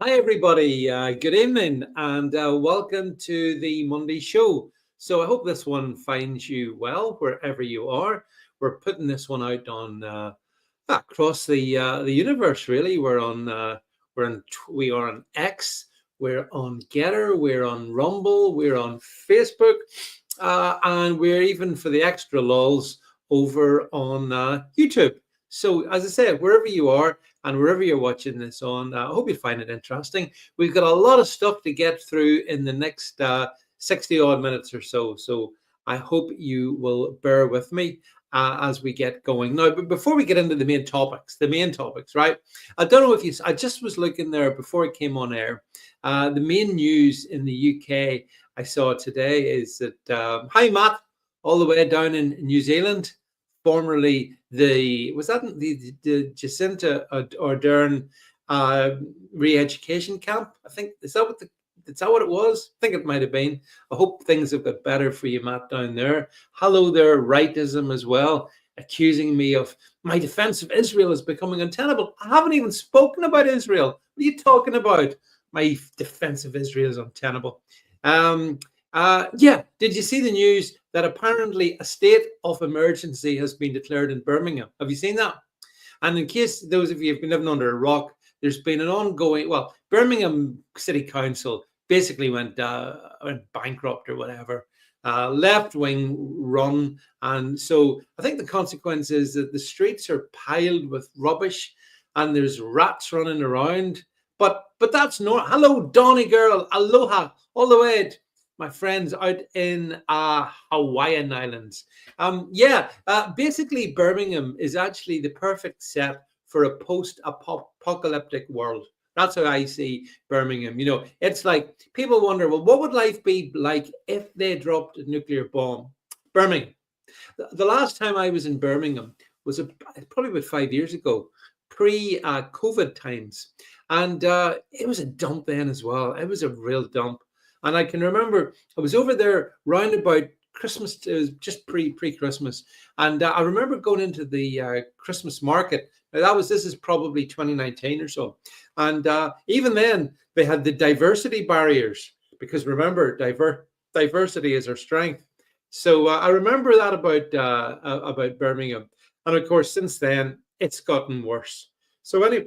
Hi, everybody. Good evening and welcome to the Monday show. So, I hope this one finds you well wherever you are. We're putting this one out on across the universe. Really, we are on X, we're on Getter, we're on Rumble, we're on Facebook, and we're even for the extra lols over on YouTube. So, as I said, wherever you are and wherever you're watching this on, I hope you find it interesting. We've got a lot of stuff to get through in the next 60 odd minutes or so. So, I hope you will bear with me as we get going. Now, but before we get into the main topics, right? I don't know if I just was looking there before it came on air. The main news in the UK I saw today is that, hi, Matt, all the way down in New Zealand, formerly the Jacinta Ardern re-education camp. I think is that what it was? I think it might have been. I hope things have got better for you, Matt, down there. Hello there, rightism as well, accusing me of my defense of Israel is becoming untenable. I haven't even spoken about Israel. What are you talking about? My defense of Israel is untenable. Did you see the news that apparently a state of emergency has been declared in Birmingham? Have you seen that? And in case those of you have been living under a rock, there's been an ongoing, Birmingham City Council basically went bankrupt or whatever, left-wing run. And so I think the consequence is that the streets are piled with rubbish and there's rats running around. But that's not, hello, Donny girl, aloha, all the way to my friends out in Hawaiian Islands. Basically Birmingham is actually the perfect set for a post-apocalyptic world. That's how I see Birmingham. You know, it's like people wonder, well, what would life be like if they dropped a nuclear bomb? Birmingham. The last time I was in Birmingham was probably about 5 years ago, pre-COVID times. And it was a dump then as well. It was a real dump. And I can remember I was over there round about Christmas, it was just pre-Christmas. And I remember going into the Christmas market. Now this is probably 2019 or so. And even then they had the diversity barriers because remember, diversity is our strength. So I remember that about Birmingham. And of course, since then, it's gotten worse. So anyway,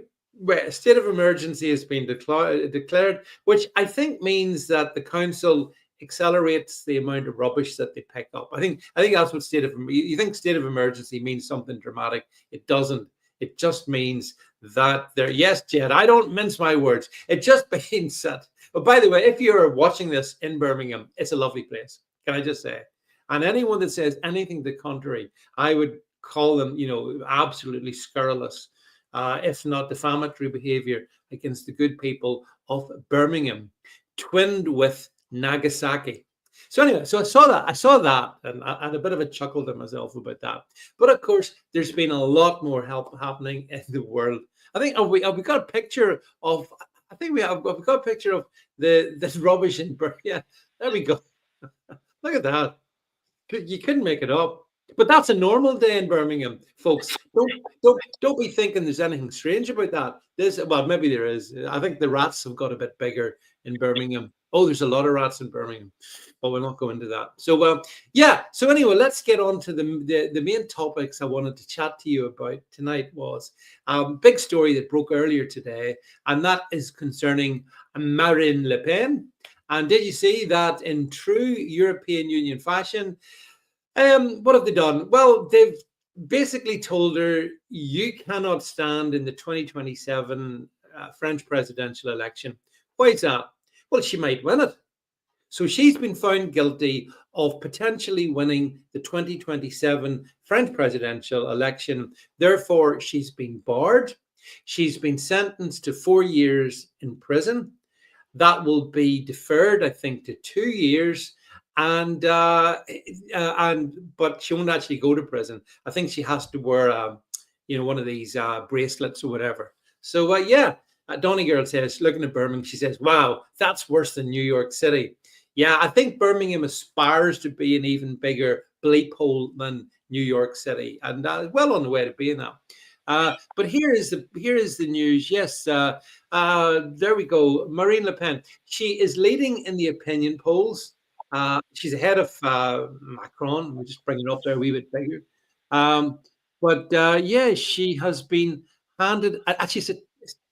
a state of emergency has been declared, which I think means that the council accelerates the amount of rubbish that they pick up. I think that's what you think state of emergency means something dramatic. It doesn't. It just means that yes, Jed, I don't mince my words. It just means that. But by the way, if you're watching this in Birmingham, it's a lovely place. Can I just say? And anyone that says anything to the contrary, I would call them, absolutely scurrilous, if not defamatory behavior against the good people of Birmingham, twinned with Nagasaki. So anyway, so I saw that, and a bit of a chuckle to myself about that. But of course, there's been a lot more help happening in the world. I think we got a picture of. I think we've got a picture of this rubbish in Birmingham. Yeah, there we go. Look at that. You couldn't make it up. But that's a normal day in Birmingham, folks. Don't be thinking there's anything strange about that. Well, maybe there is. I think the rats have got a bit bigger in Birmingham. Oh, there's a lot of rats in Birmingham, but we'll not go into that. So, So anyway, let's get on to the main topics I wanted to chat to you about tonight. Was a big story that broke earlier today, and that is concerning Marine Le Pen. And did you see that in true European Union fashion? What have they done? Well, they've basically told her you cannot stand in the 2027 French presidential election. Why is that? Well, she might win it. So she's been found guilty of potentially winning the 2027 French presidential election. Therefore, she's been barred. She's been sentenced to 4 years in prison. That will be deferred, I think, to 2 years. But she won't actually go to prison. I think she has to wear, one of these bracelets or whatever. So Donny Girl says, looking at Birmingham, she says, "Wow, that's worse than New York City." Yeah, I think Birmingham aspires to be an even bigger bleep hole than New York City, and well on the way to being that. But here is the news. Yes, there we go. Marine Le Pen. She is leading in the opinion polls. She's ahead of Macron. We'll just bring it up there a wee bit bigger. Um, but yeah, she has been handed. Actually,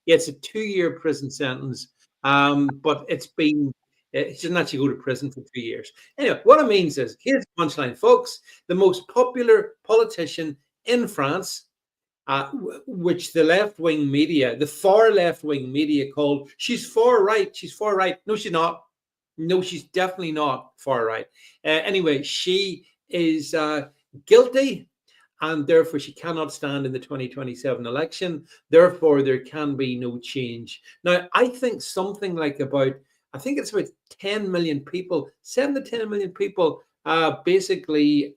yeah, it's a 2-year prison sentence. But she didn't actually go to prison for 2 years. Anyway, what it means is here's the punchline, folks. The most popular politician in France, which the left wing media, the far left wing media called, she's far right. She's far right. No, she's not. No, she's definitely not far right. Anyway, she is guilty, and therefore she cannot stand in the 2027 election. Therefore, there can be no change. Now, I think something like I think it's about 10 million people, 7 to 10 million people basically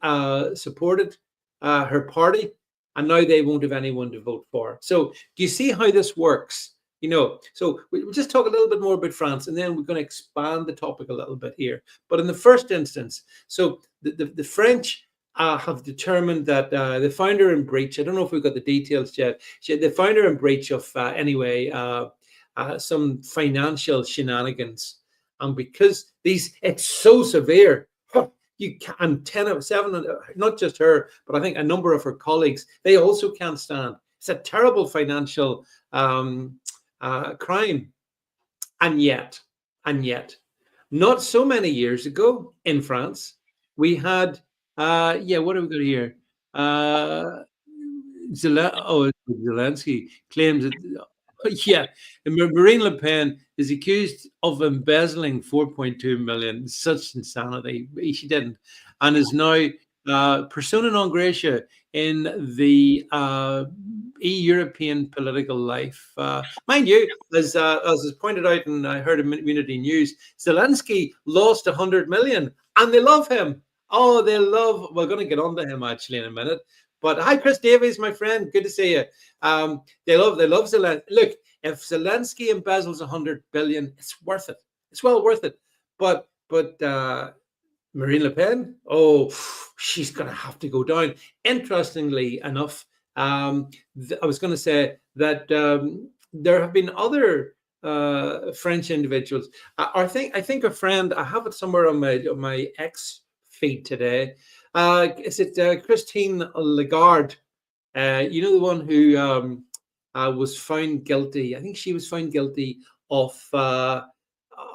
supported her party, and now they won't have anyone to vote for. So do you see how this works? So we'll just talk a little bit more about France, and then we're going to expand the topic a little bit here. But in the first instance, so the French have determined that they found her in breach. I don't know if we've got the details yet. They found her in breach of some financial shenanigans, and because it's so severe. You can 10 of 7, not just her, but I think a number of her colleagues, they also can't stand. It's a terrible financial crime. And yet, not so many years ago in France, we had, what have we got here? Zelensky claims that, yeah, Marine Le Pen is accused of embezzling 4.2 million. Such insanity. She didn't, and is now persona non grata in the European political life. Mind you, as is pointed out, and I heard in Community News, Zelensky lost 100 million, and they love him. Oh, they love. We're going to get on to him actually in a minute. But hi, Chris Davies, my friend. Good to see you. They love Zelensky. Look, if Zelensky embezzles 100 billion, it's worth it. It's well worth it. But Marine Le Pen, she's going to have to go down. Interestingly enough, I was going to say that there have been other French individuals. I think a friend. I have it somewhere on my X feed today. Is it Christine Lagarde? The one who was found guilty. I think she was found guilty of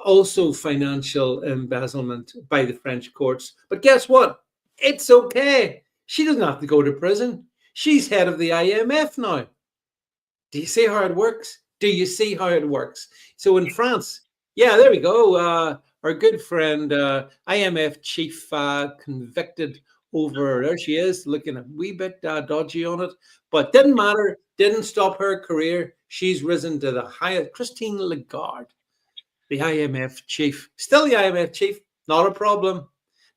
also financial embezzlement by the French courts. But guess what? It's okay. She doesn't have to go to prison. She's head of the IMF now. Do you see how it works? Do you see how it works? So in France, yeah, there we go. Our good friend, IMF chief, convicted over, there she is, looking a wee bit dodgy on it, but didn't matter, didn't stop her career. She's risen to the highest. Christine Lagarde, the IMF chief, still the IMF chief, not a problem.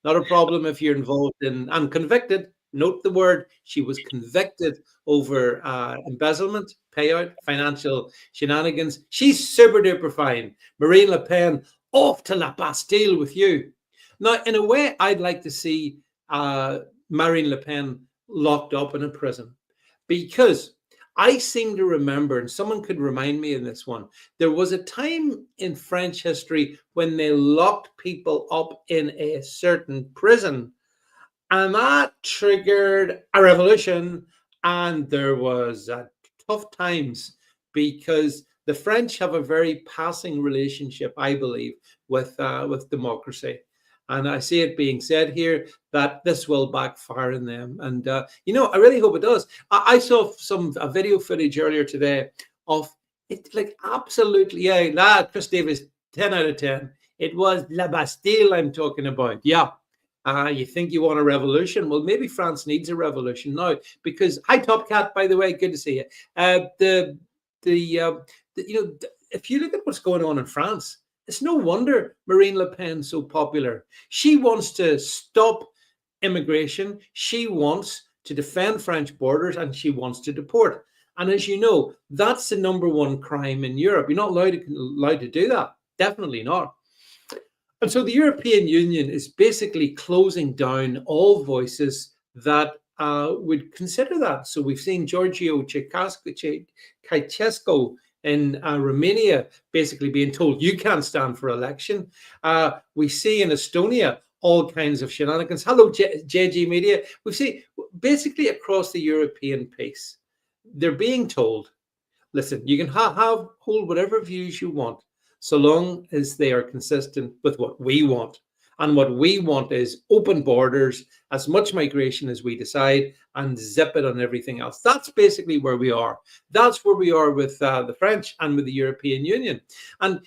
Not a problem if you're involved in and convicted. Note the word, she was convicted over embezzlement, payout, financial shenanigans. She's super duper fine. Marine Le Pen, off to La Bastille with you. Now, in a way, I'd like to see Marine Le Pen locked up in a prison, because I seem to remember, and someone could remind me in this one, there was a time in French history when they locked people up in a certain prison, and that triggered a revolution, and there was tough times, because the French have a very passing relationship, I believe, with democracy. And I see it being said here that this will backfire in them. And, I really hope it does. I saw a video footage earlier today of it, like, absolutely, yeah, Chris Davis, 10 out of 10. It was La Bastille I'm talking about. Yeah. You think you want a revolution? Well, maybe France needs a revolution now, because hi, Top Cat, by the way, good to see you. If you look at what's going on in France, it's no wonder Marine Le Pen's so popular. She wants to stop immigration. She wants to defend French borders, and she wants to deport. And as you know, that's the number one crime in Europe. You're not allowed to do that. Definitely not. And so the European Union is basically closing down all voices that would consider that. So we've seen Giorgio Ceausescu in Romania basically being told you can't stand for election. We see in Estonia all kinds of shenanigans. Hello, JG Media. We see basically across the European piece, they're being told, listen, you can hold whatever views you want, so long as they are consistent with what we want. And what we want is open borders, as much migration as we decide, and zip it on everything else. That's basically where we are. That's where we are with the French and with the European Union. And,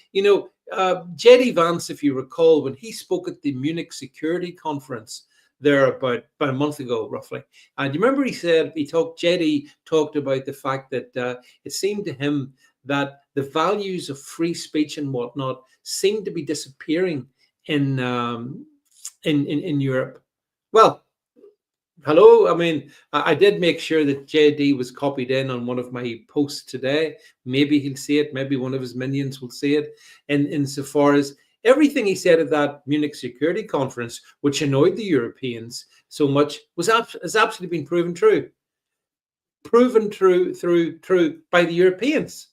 J.D. Vance, if you recall, when he spoke at the Munich Security Conference there about a month ago, roughly, and you remember JD talked about the fact that it seemed to him that the values of free speech and whatnot seemed to be disappearing in Europe. Well, hello. I mean, I did make sure that JD was copied in on one of my posts today. Maybe he'll see it. Maybe one of his minions will see it. And insofar as everything he said at that Munich Security Conference, which annoyed the Europeans so much, has absolutely been proven true. Proven true by the Europeans.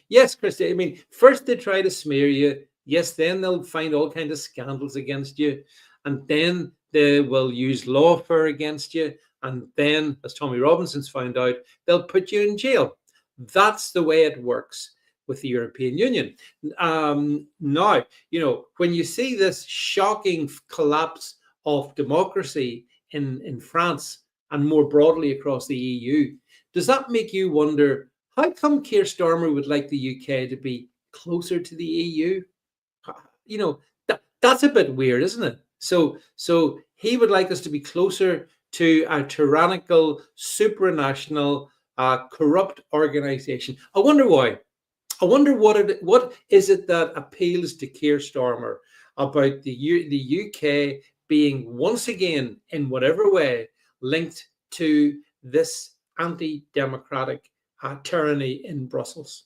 Yes, Christy. I mean, first they try to smear you. Yes, then they'll find all kinds of scandals against you, and then they will use lawfare against you, and then, as Tommy Robinson's found out, they'll put you in jail. That's the way it works with the European Union. Now, when you see this shocking collapse of democracy in France and more broadly across the EU, does that make you wonder, how come Keir Starmer would like the UK to be closer to the EU? That's a bit weird, isn't it? So he would like us to be closer to a tyrannical, supranational, corrupt organization. I wonder why. I wonder what is it that appeals to Keir Starmer about the UK being once again, in whatever way, linked to this anti-democratic tyranny in Brussels.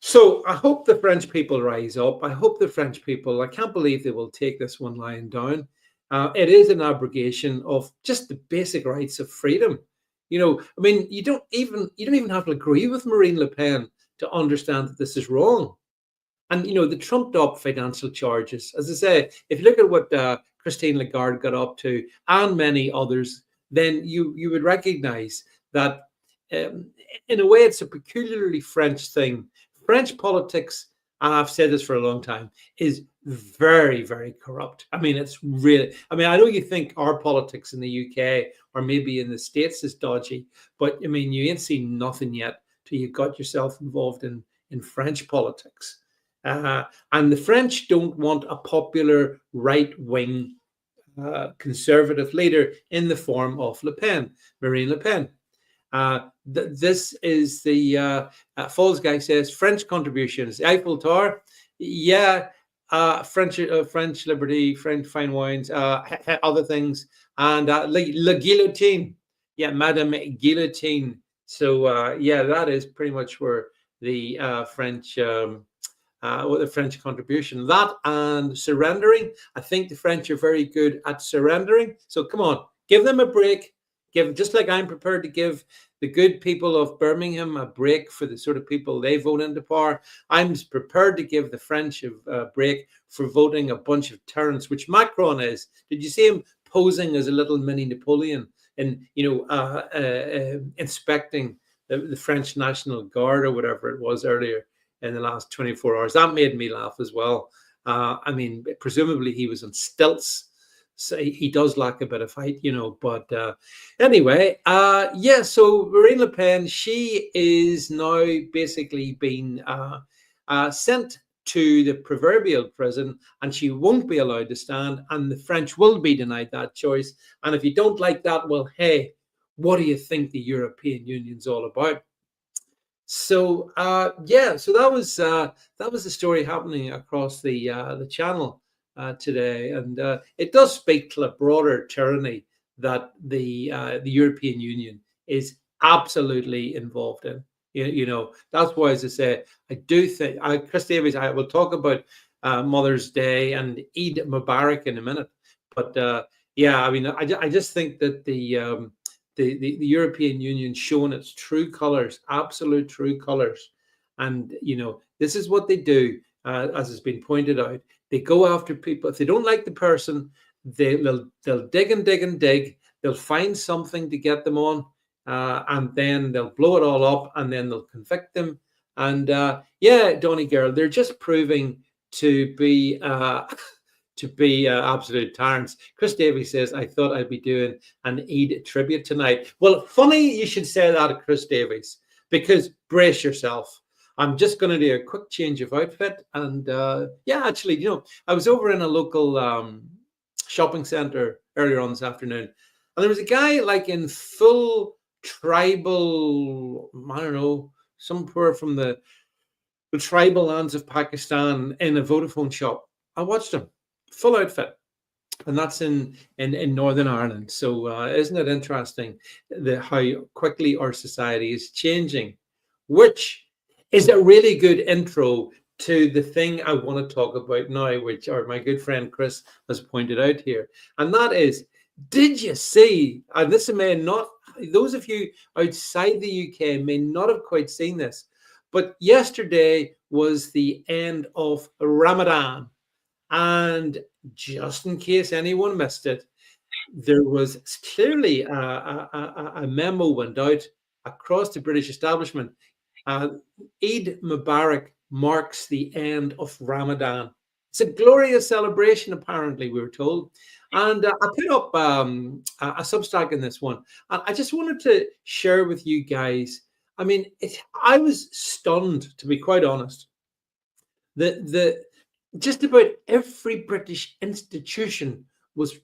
So I hope the French people rise up. I hope the French people, I can't believe they will take this one lying down. It is an abrogation of just the basic rights of freedom. I mean, you don't even have to agree with Marine Le Pen to understand that this is wrong. And, the trumped up financial charges, as I say, if you look at what Christine Lagarde got up to and many others, then you would recognize that in a way, it's a peculiarly French thing. French politics, and I've said this for a long time, is very, very corrupt. I mean, it's really, I know you think our politics in the UK or maybe in the States is dodgy, but I mean, you ain't seen nothing yet till you got yourself involved in French politics. And the French don't want a popular right-wing conservative leader in the form of Marine Le Pen. This is the Falls Guy says French contributions. The Eiffel Tower, yeah, French liberty, French fine wines, other things, and La Guillotine, yeah, Madame Guillotine. So yeah, that is pretty much where the French. The French contribution, that and surrendering. I think the French are very good at surrendering. So come on, give them a break. Just like I'm prepared to give the good people of Birmingham a break for the sort of people they vote into power, I'm prepared to give the French a break for voting a bunch of tyrants, which Macron is. Did you see him posing as a little mini Napoleon and inspecting the French National Guard or whatever it was earlier in the last 24 hours? That made me laugh as well. I mean, presumably he was on stilts. So he does lack a bit of height, but anyway, yeah, so Marine Le Pen, she is now basically been sent to the proverbial prison, and she won't be allowed to stand, and the French will be denied that choice. And if you don't like that, well, hey, what do you think the European Union's all about? So yeah, so that was the story happening across the channel today, and it does speak to a broader tyranny that the European Union is absolutely involved in. That's why, as I say, I do think, Chris Davies, I will talk about Mother's Day and Eid Mubarak in a minute, but Yeah, I mean, I just think that the European Union showing its true colors, absolute true colors, and this is what they do, as has been pointed out. They go after people if they don't like the person. They'll dig and dig and dig. They'll find something to get them on, and then they'll blow it all up, and then they'll convict them. And yeah, Donny girl, they're just proving to be absolute tyrants. Chris Davies says, I thought I'd be doing an Eid tribute tonight. Well, funny you should say that, Chris Davies, because brace yourself. I'm just going to do a quick change of outfit. And yeah, actually, I was over in a local shopping center earlier on this afternoon, and there was a guy like in full tribal, I don't know, somewhere from the tribal lands of Pakistan in a Vodafone shop. I watched him, full outfit, and that's in Northern Ireland. So isn't it interesting how quickly our society is changing, which is a really good intro to the thing I want to talk about now, which my good friend Chris has pointed out here, and that is, did you see? And this may not, those of you outside the UK may not have quite seen this, but yesterday was the end of Ramadan. And just in case anyone missed it, there was clearly a memo went out across the British establishment. Eid Mubarak marks the end of Ramadan. It's a glorious celebration, apparently, we were told. And I put up a Substack in this one. And I just wanted to share with you guys. I mean, I was stunned, to be quite honest. The just about every British institution was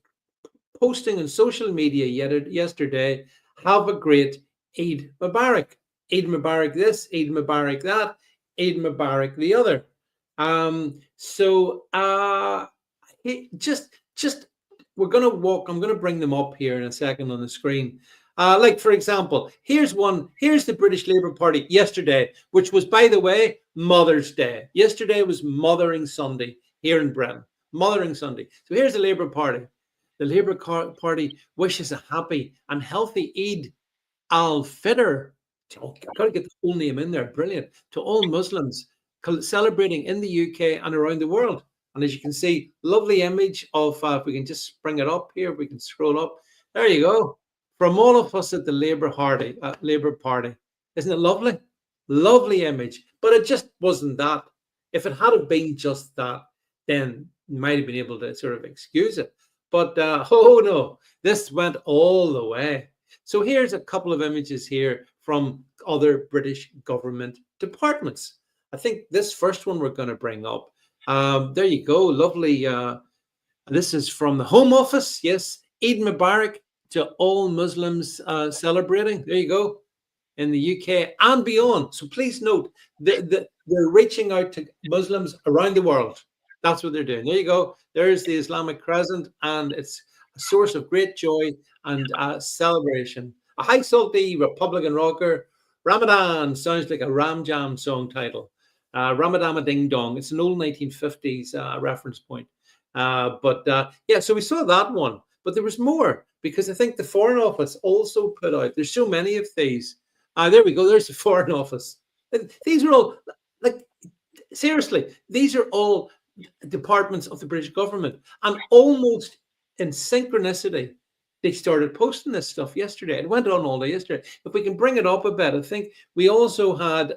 posting on social media yesterday, have a great Eid Mubarak. Eid Mubarak this, Eid Mubarak that, Eid Mubarak the other. So just we're going to walk, I'm going to bring them up here in a second on the screen. Like, for example, here's the British Labour Party yesterday, which was, by the way, Mother's Day. Yesterday was Mothering Sunday here in Britain. Mothering Sunday. So here's the Labour Party. The Labour Party wishes a happy and healthy Eid al-Fitr. Oh, I've got to get the full name in there. Brilliant. To all Muslims celebrating in the UK and around the world. And as you can see, lovely image of, if we can just bring it up here, we can scroll up. There you go. From all of us at the Labour Party. Isn't it lovely? Lovely image. But it just wasn't that. If it had been just that, then you might have been able to sort of excuse it. But oh no, this went all the way. So here's a couple of images here from other British government departments. I think this first one we're going to bring up. There you go. Lovely. This is from the Home Office. Yes. Eid Mubarak to all Muslims celebrating. There you go. In the UK and beyond. So please note that they're reaching out to Muslims around the world. That's what they're doing. There you go. There's the Islamic crescent, and it's a source of great joy and celebration. A high salty Republican rocker. Ramadan sounds like a Ram Jam song title. Ramadan Ding Dong. It's an old 1950s reference point. Yeah, so we saw that one. But there was more, because I think the Foreign Office also put out, there's so many of these. There we go. There's the Foreign Office. These are all, like, seriously, these are all departments of the British government. And almost in synchronicity, they started posting this stuff yesterday. It went on all day yesterday. If we can bring it up a bit, I think we also had,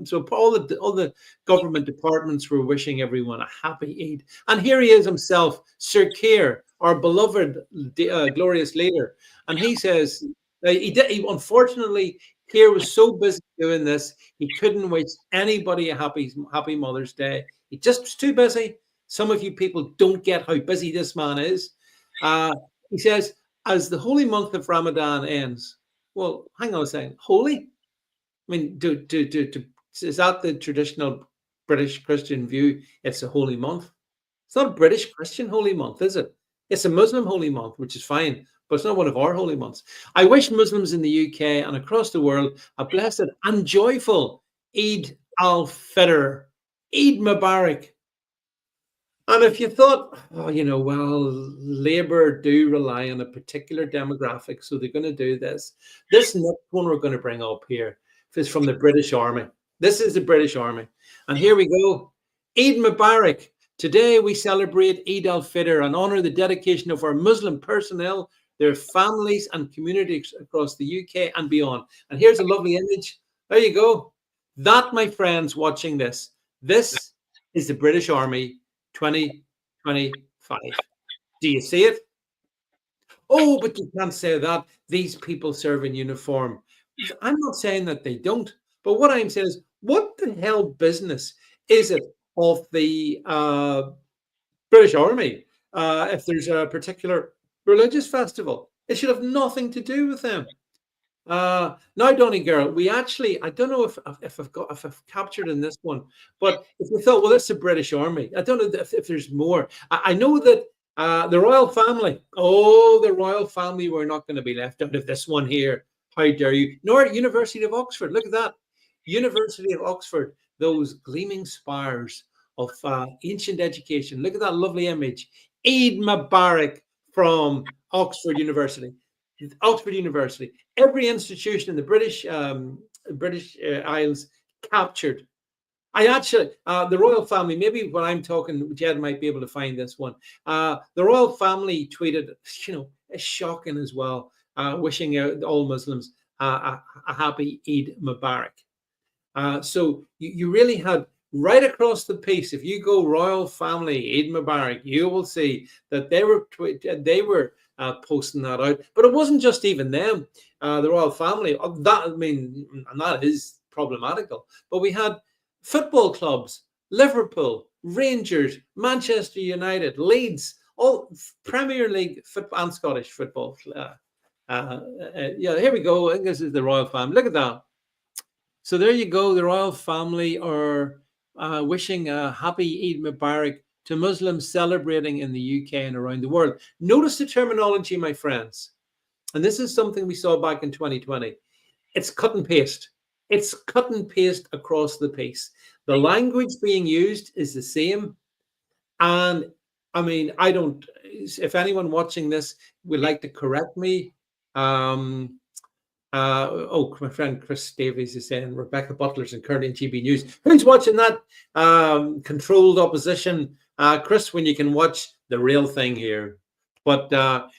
so all the government departments were wishing everyone a happy Eid. And here he is himself, Sir Keir, our beloved, glorious leader. And he says, he unfortunately, Keir was so busy doing this, he couldn't wish anybody a happy Mother's Day. He just was too busy. Some of you people don't get how busy this man is. He says, as the holy month of Ramadan ends, well, hang on a second, holy? I mean, is that the traditional British Christian view? It's a holy month. It's not a British Christian holy month, is it? It's a Muslim holy month, which is fine, but it's not one of our holy months. I wish Muslims in the UK and across the world a blessed and joyful Eid al-Fitr. Eid Mubarak. And if you thought, oh, well, Labour do rely on a particular demographic, so they're going to do this. This next one we're going to bring up here is from the British Army. This is the British Army. And here we go. Eid Mubarak. Today we celebrate Eid al-Fitr and honour the dedication of our Muslim personnel, their families and communities across the UK and beyond. And here's a lovely image. There you go. That, my friends watching this is the British Army 2025. Do you see it? Oh, but you can't say that. These people serve in uniform. I'm not saying that they don't, but what I'm saying is, what the hell business is it of the British Army if there's a particular religious festival? It should have nothing to do with them. Now, Donny girl, we actually, I don't know if I've captured in this one, but if we thought, well, that's the British Army. I don't know if there's more. I know that the royal family, the royal family were not going to be left out of this one here. How dare you? Nor University of Oxford. Look at that. University of Oxford, those gleaming spires of ancient education. Look at that lovely image. Eid Mubarak from Oxford University. Oxford University. Every institution in the British Isles captured. I actually, the royal family, maybe when I'm talking, Jed might be able to find this one. The royal family tweeted, it's shocking as well, wishing out all Muslims a happy Eid Mubarak. So you really had right across the piece, if you go royal family Eid Mubarak, you will see that they were posting that out. But it wasn't just even them, the royal family. That is problematical. But we had football clubs, Liverpool, Rangers, Manchester United, Leeds, all Premier League football and Scottish football. Here we go. I think this is the royal family. Look at that. So there you go. The royal family are wishing a happy Eid Mubarak to Muslims celebrating in the UK and around the world. Notice the terminology, my friends. And this is something we saw back in 2020. It's cut and paste. It's cut and paste across the piece. The language being used is the same. And I mean, if anyone watching this would like to correct me, my friend Chris Davies is saying Rebecca Butler's in currently in GB News. Who's watching that controlled opposition? Chris, when you can watch the real thing here. But so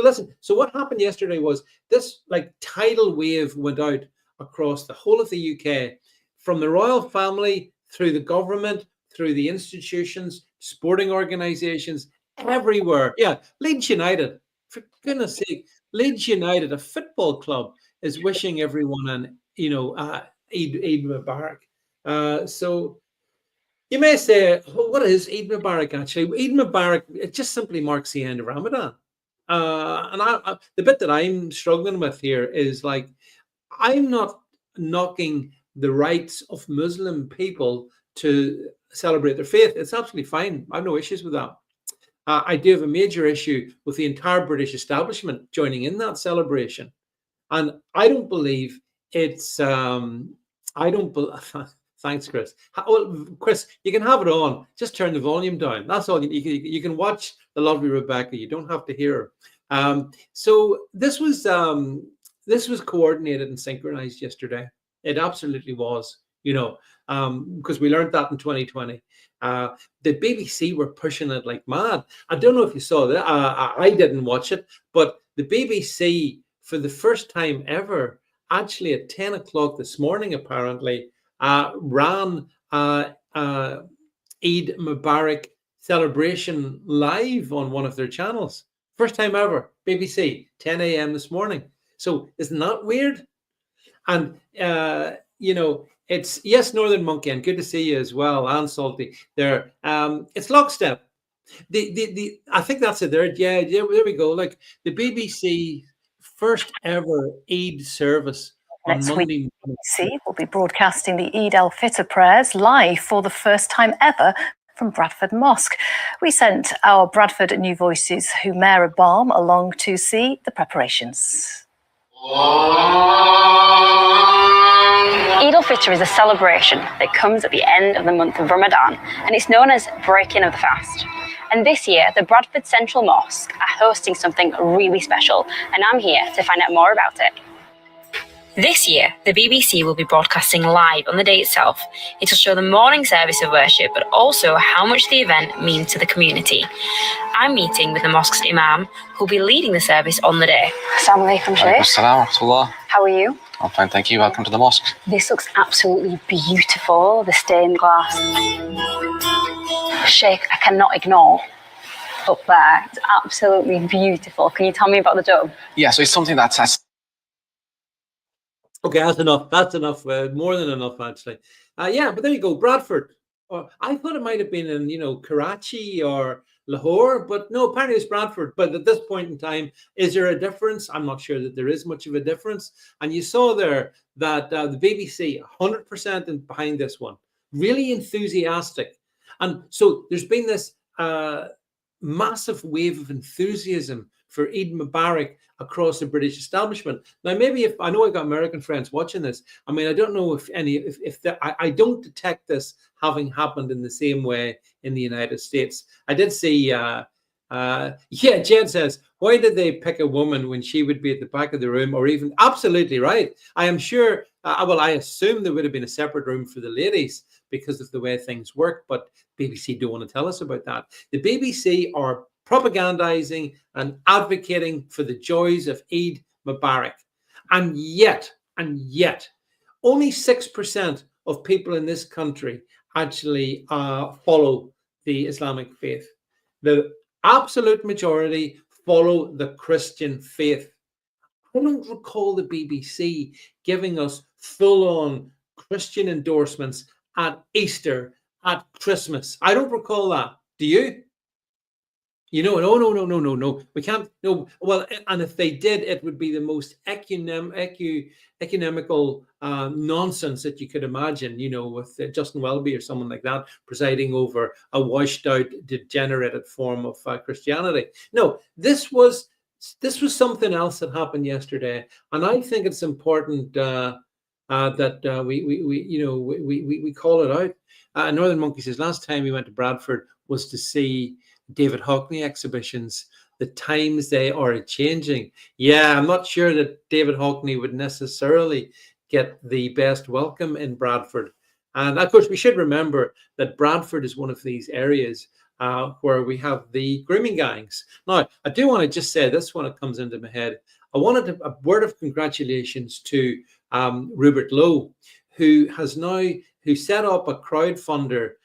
listen. So what happened yesterday was this tidal wave went out across the whole of the UK, from the royal family through the government, through the institutions, sporting organisations, everywhere. Yeah, Leeds United, for goodness sake, Leeds United, a football club, is wishing everyone an Eid Mubarak. So you may say, what is Eid Mubarak actually? Eid Mubarak, it just simply marks the end of Ramadan. And the bit that I'm struggling with here is I'm not knocking the rights of Muslim people to celebrate their faith. It's absolutely fine. I have no issues with that. I do have a major issue with the entire British establishment joining in that celebration. And I don't believe it's, thanks, Chris. Well, Chris, you can have it on. Just turn the volume down. That's all. You can watch the lovely Rebecca. You don't have to hear her. So this was coordinated and synchronized yesterday. It absolutely was, because we learned that in 2020. The BBC were pushing it like mad. I don't know if you saw that. I didn't watch it, but the BBC, for the first time ever, actually at 10 o'clock this morning, apparently, ran Eid Mubarak celebration live on one of their channels. First time ever, BBC, 10 a.m. this morning. So isn't that weird? And, it's, yes, Northern Monkey, and good to see you as well, and Salty there. It's lockstep. I think that's it there. Yeah, there we go. The BBC first ever Eid service on Monday morning. BBC will be broadcasting the Eid al-Fitr prayers live for the first time ever from Bradford Mosque. We sent our Bradford New Voices Humaira Balm along to see the preparations. Eid al-Fitr is a celebration that comes at the end of the month of Ramadan, and it's known as breaking of the fast. And this year, the Bradford Central Mosque are hosting something really special, and I'm here to find out more about it. This year, the BBC will be broadcasting live on the day itself. It'll show the morning service of worship, but also how much the event means to the community. I'm meeting with the mosque's imam, who'll be leading the service on the day. Assalamu alaikum, Sheikh. Assalamu alaikum. How are you? I'm fine, thank you. Welcome to the mosque. This looks absolutely beautiful, the stained glass. Sheikh, I cannot ignore up there. It's absolutely beautiful. Can you tell me about the dome? Yeah, so it's something that's Okay, that's enough. That's enough. More than enough, actually. Yeah, but there you go, Bradford. I thought it might have been in, Karachi or Lahore, but no, apparently it's Bradford. But at this point in time, is there a difference? I'm not sure that there is much of a difference. And you saw there that the BBC 100% behind this one, really enthusiastic. And so there's been this massive wave of enthusiasm for Eid Mubarak across the British establishment. Now, maybe if I know I've got American friends watching this, I mean, I don't know I don't detect this having happened in the same way in the United States. I did see, Jen says, why did they pick a woman when she would be at the back of the room, or even absolutely right? I am sure, I assume there would have been a separate room for the ladies because of the way things work, but BBC don't want to tell us about that. The BBC are propagandizing and advocating for the joys of Eid Mubarak. And yet, only 6% of people in this country actually follow the Islamic faith. The absolute majority follow the Christian faith. I don't recall the BBC giving us full-on Christian endorsements at Easter, at Christmas. I don't recall that. Do you? No. We can't. No. Well, and if they did, it would be the most economical nonsense that you could imagine. With Justin Welby or someone like that presiding over a washed-out, degenerated form of Christianity. No, this was something else that happened yesterday, and I think it's important that we call it out. Northern Monkey says last time we went to Bradford was to see David Hockney exhibitions. The times they are changing. Yeah, I'm not sure that David Hockney would necessarily get the best welcome in Bradford. And of course, we should remember that Bradford is one of these areas where we have the grooming gangs. Now, I do want to just say this when it comes into my head. I wanted a word of congratulations to Rupert Lowe, who set up a crowdfunder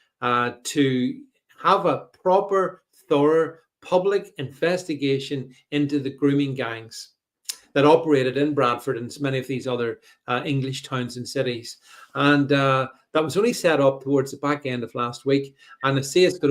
to have a proper, thorough public investigation into the grooming gangs that operated in Bradford and many of these other English towns and cities. And that was only set up towards the back end of last week. And I say it's got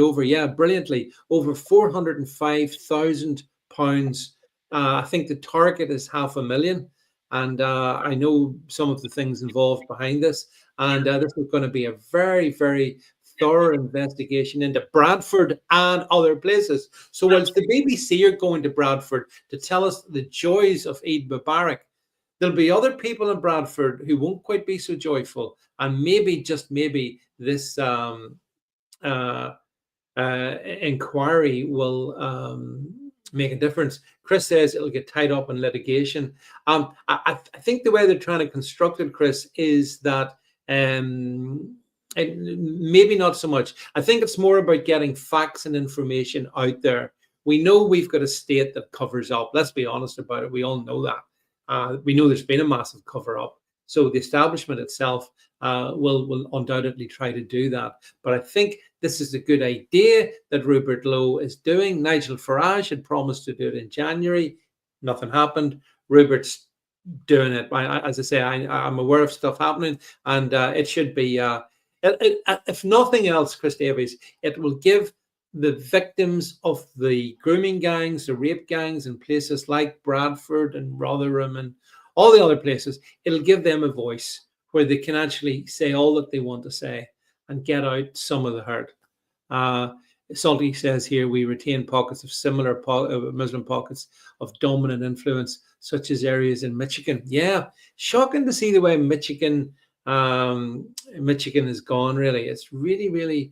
brilliantly, over £405,000. I think the target is £500,000. And I know some of the things involved behind this. And this is going to be a very, very thorough investigation into Bradford and other places. So whilst the BBC are going to Bradford to tell us the joys of Eid Mubarak, there'll be other people in Bradford who won't quite be so joyful. And maybe, just maybe, this inquiry will make a difference. Chris says it'll get tied up in litigation. I think the way they're trying to construct it, Chris, is that maybe not so much. I think it's more about getting facts and information out there. We know we've got a state that covers up. Let's be honest about it. We all know that. We know there's been a massive cover up. So the establishment itself will undoubtedly try to do that. But I think this is a good idea that Rupert Lowe is doing. Nigel Farage had promised to do it in January. Nothing happened. Rupert's doing it. As I say, I'm aware of stuff happening, and it should be, if nothing else, Chris Davies, it will give the victims of the grooming gangs, the rape gangs in places like Bradford and Rotherham and all the other places, it'll give them a voice where they can actually say all that they want to say and get out some of the hurt. Salty says here, we retain pockets of similar Muslim pockets of dominant influence, such as areas in Michigan. Yeah, shocking to see the way Michigan Michigan is gone, really. It's really, really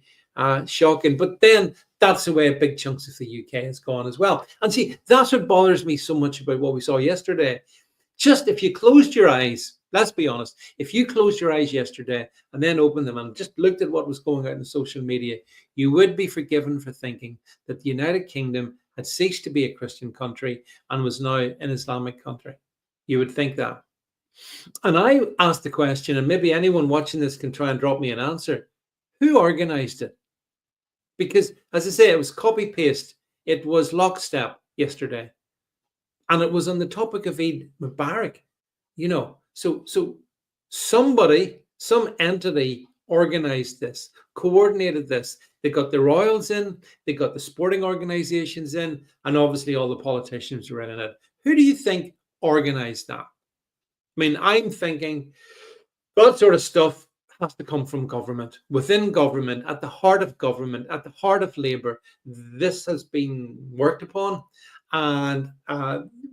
shocking. But then that's the way big chunks of the UK has gone as well. And see, that's what bothers me so much about what we saw yesterday. Just if you closed your eyes, let's be honest, if you closed your eyes yesterday and then opened them and just looked at what was going out in social media, you would be forgiven for thinking that the United Kingdom had ceased to be a Christian country and was now an Islamic country. You would think that. And I asked the question, and maybe anyone watching this can try and drop me an answer. Who organized it? Because, as I say, it was copy-paste. It was lockstep yesterday. And it was on the topic of Eid Mubarak. So somebody, some entity organized this, coordinated this. They got the royals in, they got the sporting organizations in, and obviously all the politicians were in it. Who do you think organized that? I mean, I'm thinking that sort of stuff has to come from government, within government, at the heart of government, at the heart of Labour. This has been worked upon. And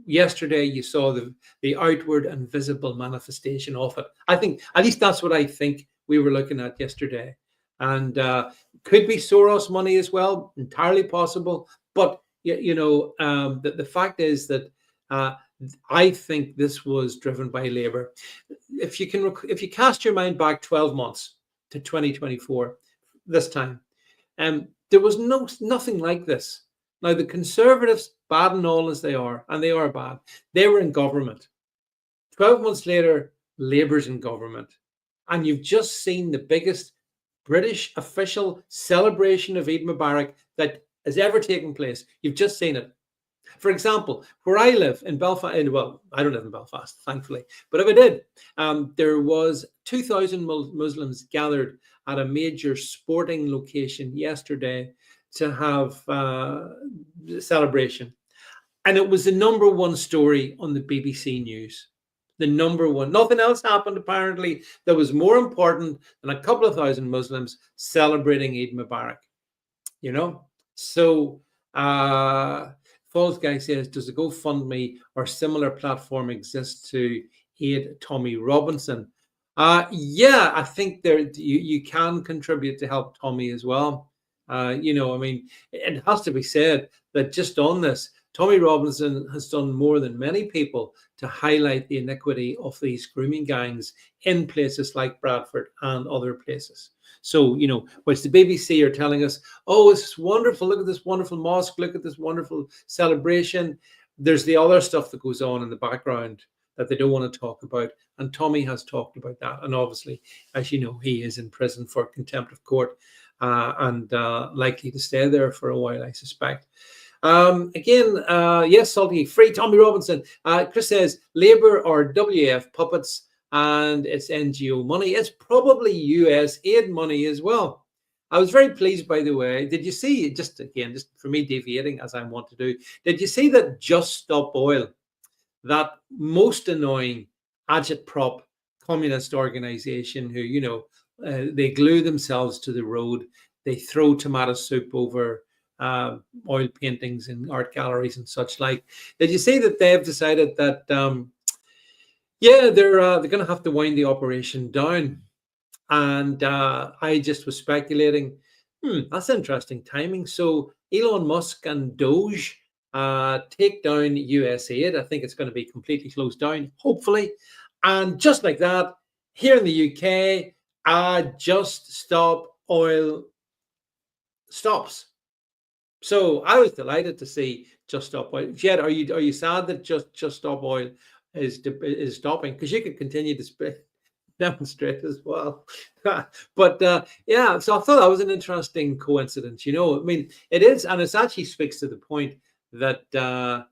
yesterday you saw the outward and visible manifestation of it. I think, at least that's what I think we were looking at yesterday. And could be Soros money as well, entirely possible. But, the fact is that I think this was driven by Labour. If you cast your mind back 12 months to 2024, this time, there was nothing like this. Now, the Conservatives, bad and all as they are, and they are bad, they were in government. 12 months later, Labour's in government. And you've just seen the biggest British official celebration of Eid Mubarak that has ever taken place. You've just seen it. For example, where I live in Belfast, well, I don't live in Belfast, thankfully, but if I did, there was 2,000 Muslims gathered at a major sporting location yesterday to have celebration. And it was the number one story on the BBC News. The number one. Nothing else happened, apparently, that was more important than a couple of thousand Muslims celebrating Eid Mubarak. So Falls Guy says, does a GoFundMe or similar platform exist to aid Tommy Robinson? Yeah, I think you can contribute to help Tommy as well. It has to be said that just on this, Tommy Robinson has done more than many people to highlight the iniquity of these grooming gangs in places like Bradford and other places. So, whilst the BBC are telling us, oh, it's wonderful, look at this wonderful mosque, look at this wonderful celebration, there's the other stuff that goes on in the background that they don't want to talk about. And Tommy has talked about that. And obviously, as you know, he is in prison for contempt of court and likely to stay there for a while, I suspect. Yes, Salty, free Tommy Robinson. Chris says, Labour or WF puppets and it's NGO money. It's probably US aid money as well. I was very pleased, by the way. Did you see, just for me deviating as I want to do, did you see that Just Stop Oil, that most annoying agitprop communist organization who, they glue themselves to the road, they throw tomato soup over oil paintings in art galleries and such like. Did you see that they've decided that, they're going to have to wind the operation down? And I just was speculating, that's interesting timing. So Elon Musk and Doge take down US aid. I think it's going to be completely closed down, hopefully. And just like that, here in the UK, Just Stop Oil stops. So I was delighted to see Just Stop Oil. Jed, are you sad that Just Stop Oil is stopping? Because you could continue to demonstrate as well. But so I thought that was an interesting coincidence. It is, and it actually speaks to the point that there's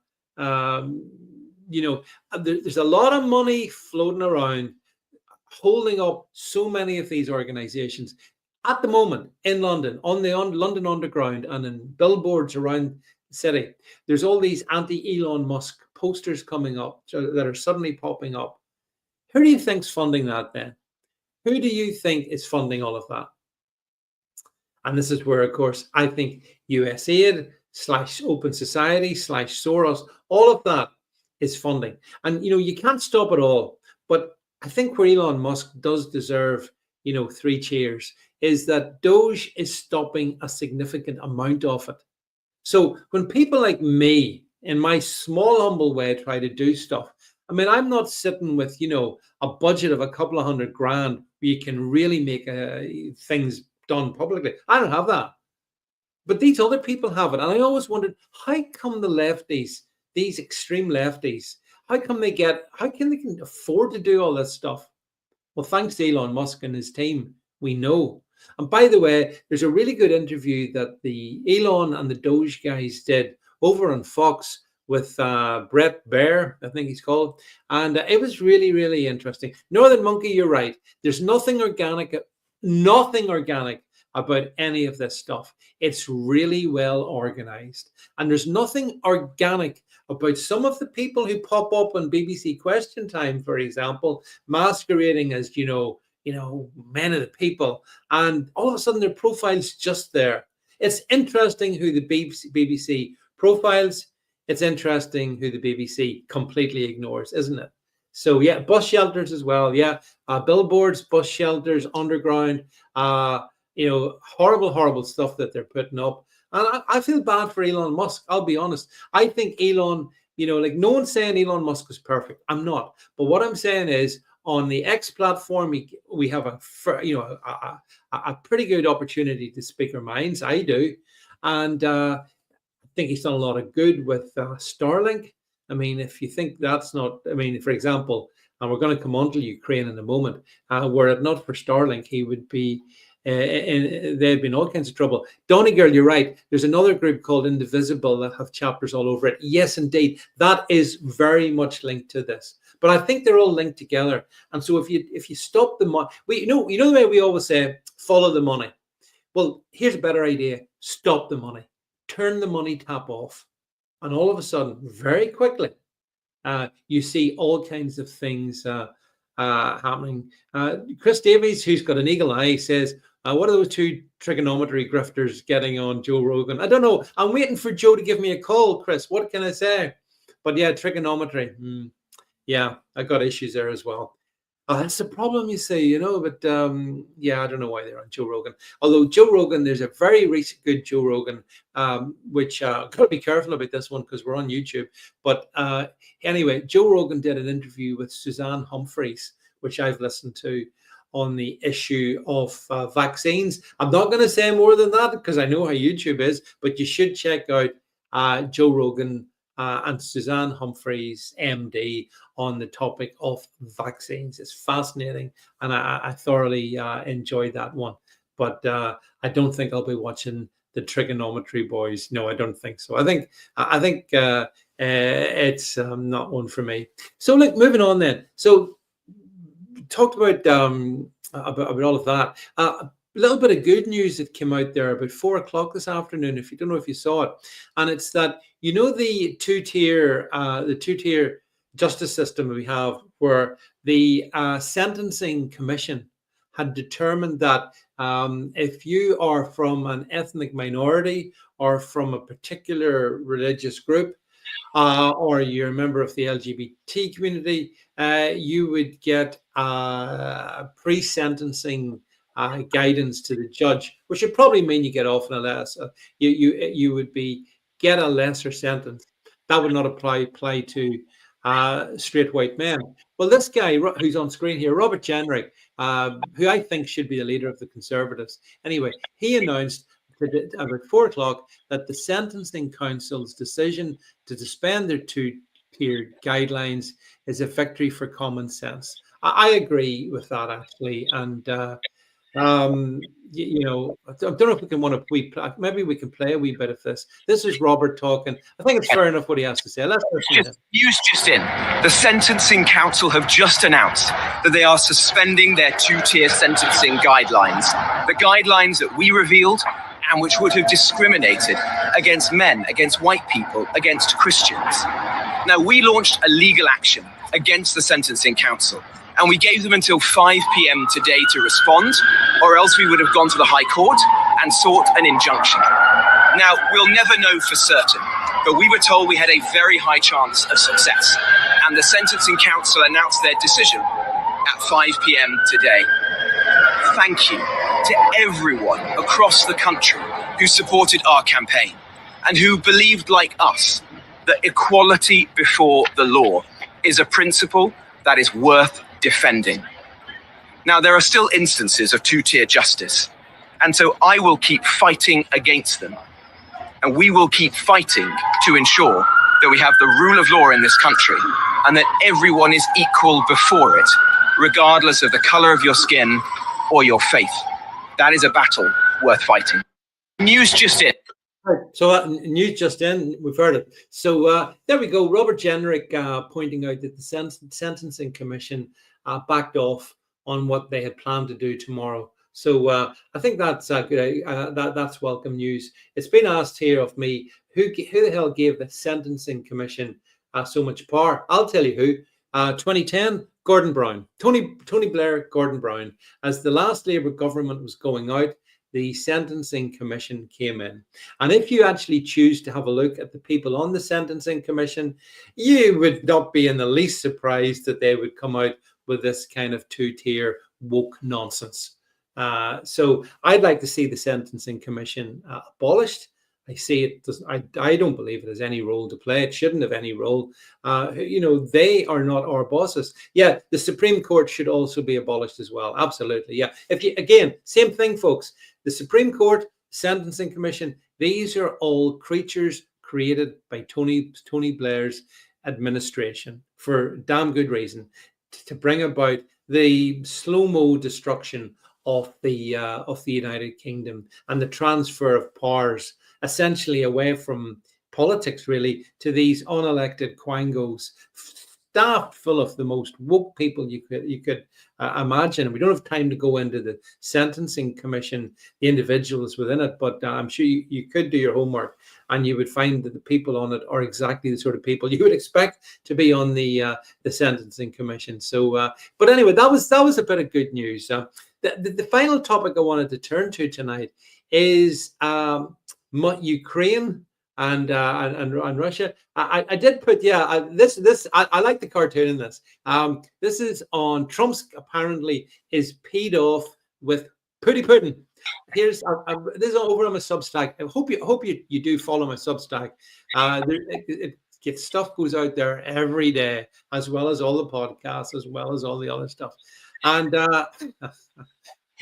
a lot of money floating around, holding up so many of these organizations. At the moment in London, on the London Underground and in billboards around the city, there's all these anti-Elon Musk posters coming up that are suddenly popping up. Who do you think's funding that then? Who do you think is funding all of that? And this is where, of course, I think USAID / Open Society / Soros, all of that is funding. And, you can't stop it all. But I think where Elon Musk does deserve, 3 cheers, is that Doge is stopping a significant amount of it. So when people like me, in my small, humble way, try to do stuff, I mean, I'm not sitting with, a budget of a couple of $100,000 where you can really make things done publicly. I don't have that. But these other people have it. And I always wondered, how come the lefties, these extreme lefties, how can they can afford to do all this stuff? Well, thanks to Elon Musk and his team, we know. And by the way, there's a really good interview that the Elon and the Doge guys did over on Fox with Brett Baer, I think he's called. And it was really, really interesting. Northern Monkey, you're right. There's nothing organic about any of this stuff. It's really well organized. And there's nothing organic about some of the people who pop up on BBC Question Time, for example, masquerading as, men of the people. And all of a sudden their profile's just there. It's interesting who the BBC profiles. It's interesting who the BBC completely ignores, isn't it? So yeah, bus shelters as well. Yeah, billboards, bus shelters, underground, horrible, horrible stuff that they're putting up. And I feel bad for Elon Musk. I'll be honest. I think Elon, no one's saying Elon Musk is perfect. I'm not. But what I'm saying is on the X platform, we have a pretty good opportunity to speak our minds. I do. And I think he's done a lot of good with Starlink. I mean, if you think that's not, for example, and we're going to come on to Ukraine in a moment, were it not for Starlink, he would be, they'd be in all kinds of trouble. Donny Girl, you're right. There's another group called Indivisible that have chapters all over it. Yes, indeed. That is very much linked to this. But I think they're all linked together. And so if you stop the money, you know the way we always say, follow the money. Well, here's a better idea. Stop the money. Turn the money tap off. And all of a sudden, very quickly, you see all kinds of things happening. Chris Davies, who's got an eagle eye, says, what are those two trigonometry grifters getting on Joe Rogan? I don't know. I'm waiting for Joe to give me a call, Chris. What can I say? But yeah, trigonometry. Yeah, I got issues there as well. That's the problem, you say, but yeah, I don't know why they're on Joe Rogan. Although Joe Rogan, there's a very recent good Joe Rogan, which I've got to be careful about this one because we're on YouTube. But anyway, Joe Rogan did an interview with Suzanne Humphreys, which I've listened to, on the issue of vaccines. I'm not going to say more than that because I know how YouTube is, but you should check out Joe Rogan and Suzanne Humphreys, MD, on the topic of vaccines. It's fascinating, and I thoroughly enjoyed that one. But I don't think I'll be watching the trigonometry boys. No, I don't think so. I think it's not one for me. So look, moving on then. So talked about all of that. A little bit of good news that came out there about 4 o'clock this afternoon. If you don't know if you saw it, and it's that the two-tier justice system we have, where the sentencing commission had determined that if you are from an ethnic minority or from a particular religious group, or you're a member of the LGBT community, you would get pre-sentencing guidance to the judge, which would probably mean you get off in a less. You would get a lesser sentence. That would not apply to straight white men. Well, this guy who's on screen here, Robert Jenrick, who I think should be the leader of the Conservatives. Anyway, he announced about 4 o'clock that the Sentencing Council's decision to suspend their two-tiered guidelines is a victory for common sense. I agree with that, actually. And I don't know if we can maybe we can play a wee bit of this. This is Robert talking. I think it's fair enough what he has to say. Let's listen to him. News just in. The Sentencing Council have just announced that they are suspending their two-tier sentencing guidelines. The guidelines that we revealed and which would have discriminated against men, against white people, against Christians. Now, we launched a legal action against the Sentencing Council, and we gave them until 5 p.m. today to respond, or else we would have gone to the High Court and sought an injunction. Now, we'll never know for certain, but we were told we had a very high chance of success, and the Sentencing Council announced their decision at 5 p.m. today. Thank you to everyone across the country who supported our campaign and who believed, like us, that equality before the law is a principle that is worth defending. Now, there are still instances of two-tier justice, and so I will keep fighting against them. And we will keep fighting to ensure that we have the rule of law in this country and that everyone is equal before it, regardless of the color of your skin or your faith. That is a battle worth fighting. News just in. Right. So news just in, we've heard it. So there we go. Robert Jenrick pointing out that the Sentencing Commission backed off on what they had planned to do tomorrow. So I think that's good. That's welcome news. It's been asked here of me, who the hell gave the Sentencing Commission so much power? I'll tell you who. 2010, Gordon Brown. Tony Blair, Gordon Brown. As the last Labour government was going out, the Sentencing Commission came in. And if you actually choose to have a look at the people on the Sentencing Commission, you would not be in the least surprised that they would come out with this kind of two-tier woke nonsense. So I'd like to see the Sentencing Commission abolished. I see it doesn't. I don't believe it has any role to play. It shouldn't have any role. They are not our bosses. Yeah, the Supreme Court should also be abolished as well. Absolutely. Yeah. Again, same thing, folks. The Supreme Court, Sentencing Commission. These are all creatures created by Tony Blair's administration for damn good reason, to bring about the slow-mo destruction of the United Kingdom and the transfer of powers essentially away from politics, really, to these unelected quangos, staffed full of the most woke people you could imagine. We don't have time to go into the Sentencing Commission, the individuals within it, but I'm sure you could do your homework and you would find that the people on it are exactly the sort of people you would expect to be on the Sentencing Commission. So, but anyway, that was a bit of good news. The final topic I wanted to turn to tonight is Ukraine and Russia. I did put this. I like the cartoon in this. This is on Trump's apparently is peed off with Putin. Here's this is over on my Substack. I hope you do follow my Substack. Stuff goes out there every day, as well as all the podcasts, as well as all the other stuff. And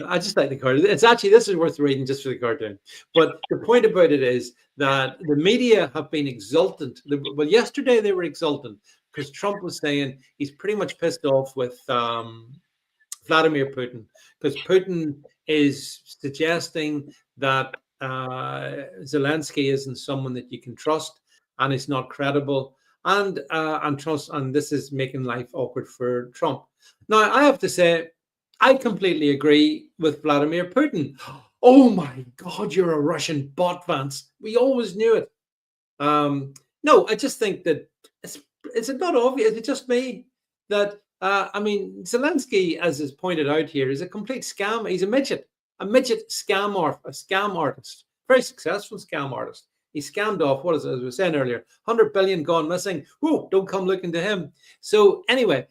I just like the cartoon. It's actually, this is worth reading just for the cartoon. But the point about it is that the media have been exultant. Well, yesterday they were exultant because Trump was saying he's pretty much pissed off with Vladimir Putin, because Putin is suggesting that Zelensky isn't someone that you can trust and is not credible, and this is making life awkward for Trump. Now, I have to say, I completely agree with Vladimir Putin. Oh my God, you're a Russian bot, Vance. We always knew it. No, I just think that is it not obvious? Is it just me that Zelensky, as is pointed out here, is a complete scam. He's a midget scam artist, very successful scam artist. He scammed off, what is it, as we were saying earlier, 100 billion gone missing. Whoa, don't come looking to him. So anyway,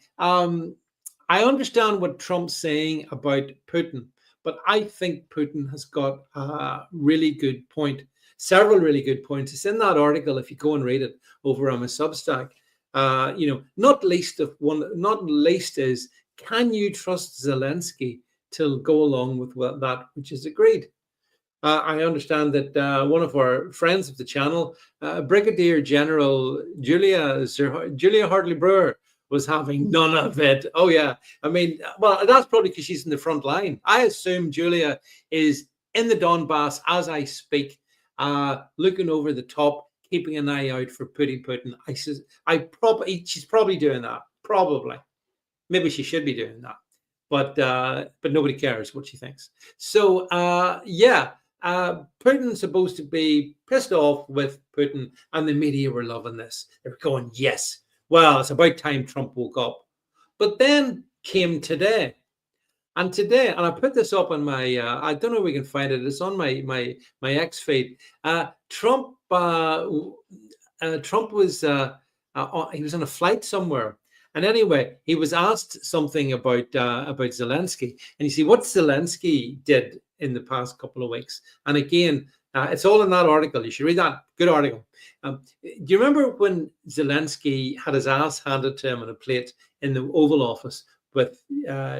I understand what Trump's saying about Putin, but I think Putin has got a really good point, several really good points. It's in that article, if you go and read it over on my Substack. Not least is, can you trust Zelensky to go along with that which is agreed? I understand that one of our friends of the channel, Brigadier General Julia Hartley-Brewer, was having none of it. Oh yeah, that's probably because she's in the front line. I assume Julia is in the Donbass as I speak, looking over the top, keeping an eye out for Putin. She's probably doing that. Probably, maybe she should be doing that, but nobody cares what she thinks. So Putin's supposed to be pissed off with Putin, and the media were loving this. They were going, yes. Well, it's about time Trump woke up. But then came today. And I put this up on my, I don't know if we can find it. It's on my X feed. Trump was, he was on a flight somewhere. And anyway, he was asked something about Zelensky, and you see what Zelensky did in the past couple of weeks. And again, it's all in that article. You should read that. Good article. Do you remember when Zelensky had his ass handed to him on a plate in the Oval Office with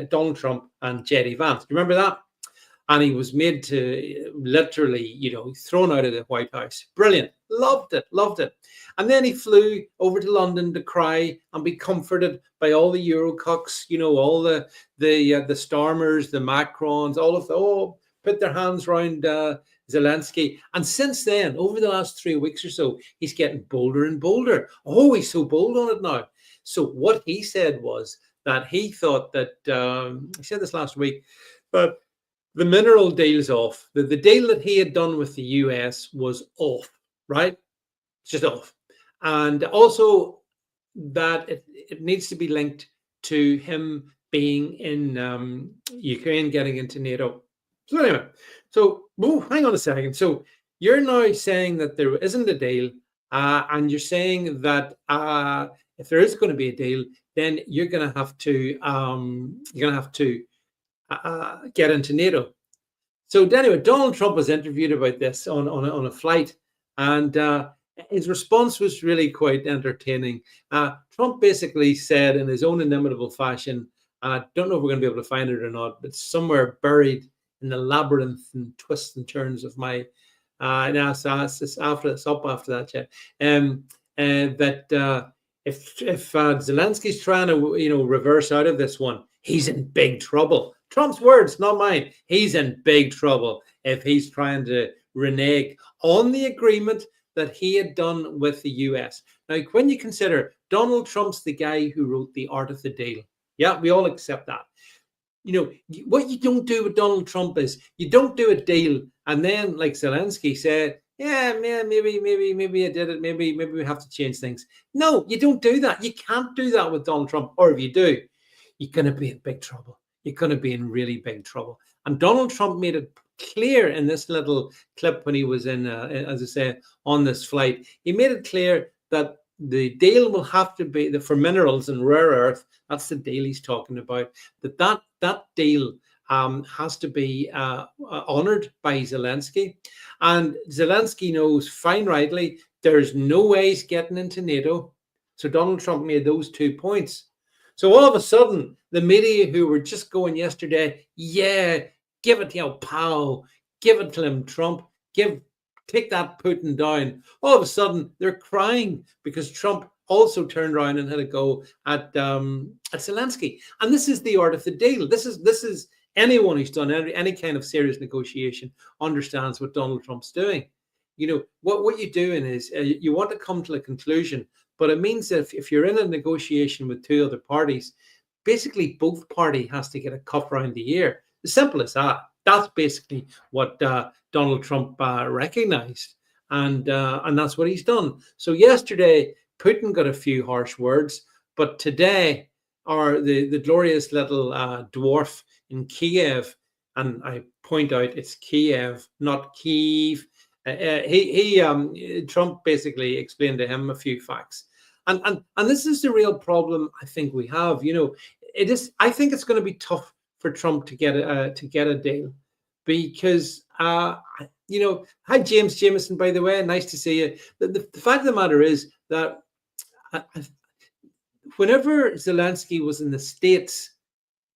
Donald Trump and JD Vance? Do you remember that? And he was made to literally, thrown out of the White House. Brilliant. Loved it. Loved it. And then he flew over to London to cry and be comforted by all the Eurocucks, all the Starmers, the Macrons, all of them, put their hands around Zelensky. And since then, over the last 3 weeks or so, he's getting bolder and bolder. Oh, he's so bold on it now. So what he said was that he thought that, he said this last week, but the mineral deal's off. The deal that he had done with the US was off, right? It's just off. And also that it needs to be linked to him being in Ukraine, getting into NATO. So anyway, hang on a second. So you're now saying that there isn't a deal, and you're saying that if there is going to be a deal, then you're going to have to get into NATO. So anyway, Donald Trump was interviewed about this on a flight, and his response was really quite entertaining. Trump basically said in his own inimitable fashion, I don't know if we're going to be able to find it or not, but somewhere buried in the labyrinth and twists and turns of my after that chat, that if Zelensky's trying to reverse out of this one, he's in big trouble. Trump's words, not mine. He's in big trouble if he's trying to renege on the agreement that he had done with the US. Now, when you consider Donald Trump's the guy who wrote The Art of the Deal. Yeah, we all accept that. What you don't do with Donald Trump is you don't do a deal and then, like Zelensky said, yeah, maybe I did it. Maybe we have to change things. No, you don't do that. You can't do that with Donald Trump. Or if you do, you're going to be in big trouble. You're going to be in really big trouble. And Donald Trump made it clear in this little clip when he was in, as I say, on this flight. He made it clear that the deal will have to be for minerals and rare earth. That's the deal he's talking about. That deal has to be honored by Zelensky. And Zelensky knows fine rightly there's no way he's getting into NATO. So Donald Trump made those 2 points. So all of a sudden, the media who were just going yesterday, yeah, give it to pow, give it to him, Trump, take that Putin down. All of a sudden, they're crying because Trump also turned around and had a go at Zelensky. And this is the art of the deal. This is anyone who's done any kind of serious negotiation understands what Donald Trump's doing. What you're doing is you want to come to a conclusion, but it means that if you're in a negotiation with two other parties, basically both parties has to get a cuff around the ear. As simple as that. That's basically what Donald Trump recognized, and that's what he's done. So yesterday, Putin got a few harsh words, but today, the glorious little dwarf in Kiev, and I point out it's Kiev, not Kyiv. Trump basically explained to him a few facts, and this is the real problem I think we have. It is. I think it's going to be tough for Trump to get a deal, because hi James Jameson, by the way, nice to see you. The fact of the matter is that whenever Zelensky was in the States,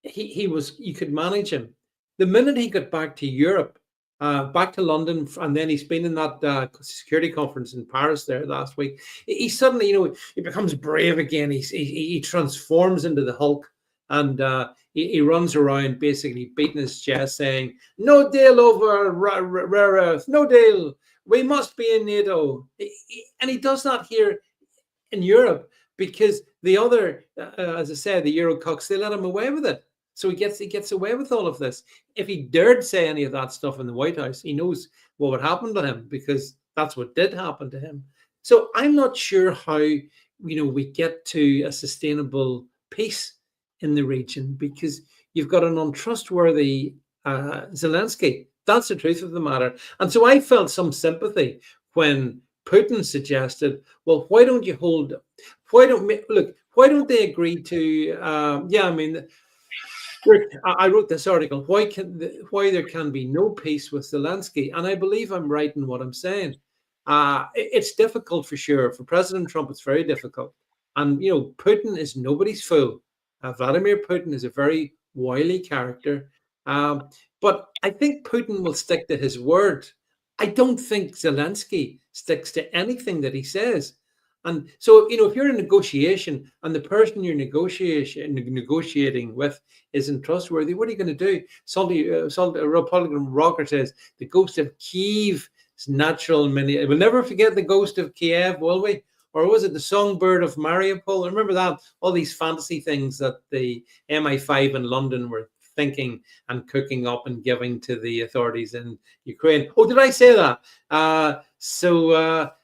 you could manage him. The minute he got back to Europe, back to London, and then he's been in that security conference in Paris there last week, he suddenly, he becomes brave again. He transforms into the Hulk, and he runs around basically beating his chest, saying, "No deal over rare earth, no deal. We must be in NATO." And he does that here in Europe because the other, as I said, the Eurocucks, they let him away with it. So he gets away with all of this. If he dared say any of that stuff in the White House, he knows what would happen to him, because that's what did happen to him. So I'm not sure how we get to a sustainable peace in the region, because you've got an untrustworthy Zelensky. That's the truth of the matter. And so I felt some sympathy when Putin suggested, well, look, Why don't they agree to? I mean, I wrote this article. Why there can be no peace with Zelensky, and I believe I'm right in what I'm saying. It's difficult for sure for President Trump. It's very difficult, and Putin is nobody's fool. Vladimir Putin is a very wily character, but I think Putin will stick to his word. I don't think Zelensky sticks to anything that he says. And so, if you're in negotiation and the person you're negotiating with isn't trustworthy, what are you going to do? A Republican rocker says the ghost of Kiev is natural. We'll never forget the ghost of Kiev, will we? Or was it the songbird of Mariupol? Remember that? All these fantasy things that the MI5 in London were thinking and cooking up and giving to the authorities in Ukraine. Oh, did I say that?